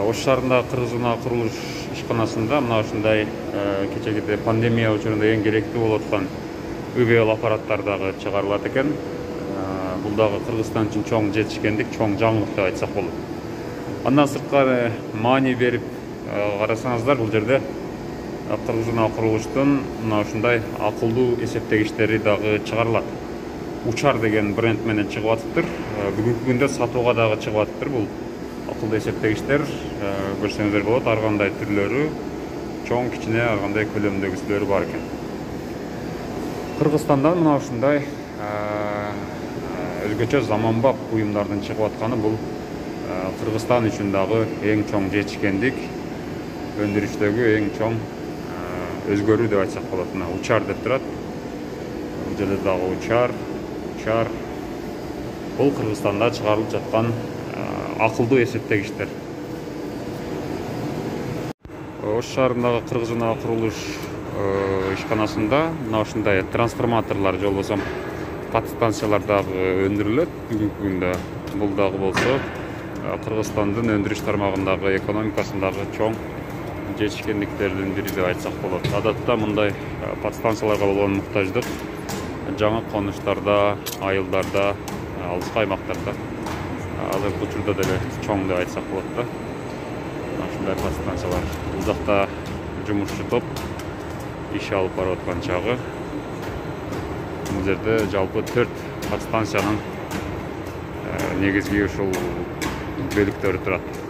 Ош шаарындагы Кыргыз курулуш ишканасында мына ушундай кечегиде пандемия учурунда эң керектүү болуп аткан үй-бүлө аппараттар дагы чыгарылат экен. Бул дагы Кыргызстан үчүн чоң жетишкендик, чоң жаңылык деп айтсак болот. Андан сырткары маани берип карасаңыздар, бул жерде Кыргыз курулуштун мына ушундай акылдуу эсептегичтери дагы чыгарылат. Учар деген бренд менен чыгып атыптыр. Бүгүнкү күндө сатууга дагы чыгып атыптыр бул акылдуу эсептегичтер. Көрсөңүздөр болот, ар кандай түрлөрү, чоң, кичине, ар кандай көлөмдөгүсүлөрү бар экен. Кыргызстандан мына ушундай өзгөчө заманбап буюмдардын чыгып атканы бул Кыргызстан үчүн дагы эң чоң жетишкендик, өндүрүштөгү эң чоң өзгөрүү деп айтсак болот. Мына учар деп турат. Бул жерде дагы учар. Бул Кыргызстанда чыгарылып жаткан акылдуу эсептегичтер. Ош шаарындагы Кыргыз курулуш ишканасында мына ушундай трансформаторлор, же болбосо подстанциялар дагы өндүрүлөт. Бүгүнкү күндө бул дагы болсо Кыргызстандын өндүрүш тармагындагы экономикасындагы чоң жетишкендиктердин бири деп айтсак болот. Адатта мындай подстанцияларга болгон муктаждык жаңы конуштарда, айылдарда, алыскы аймактарда, азыркы учурда деле чоң деп айтсак болот да. Ушундай подстанциялар бул жакта жумушчу топ иш алып барып аткан чагы. Бул жерде жалпы 4 подстанциянын негизги ушул бөлүктөрү турат.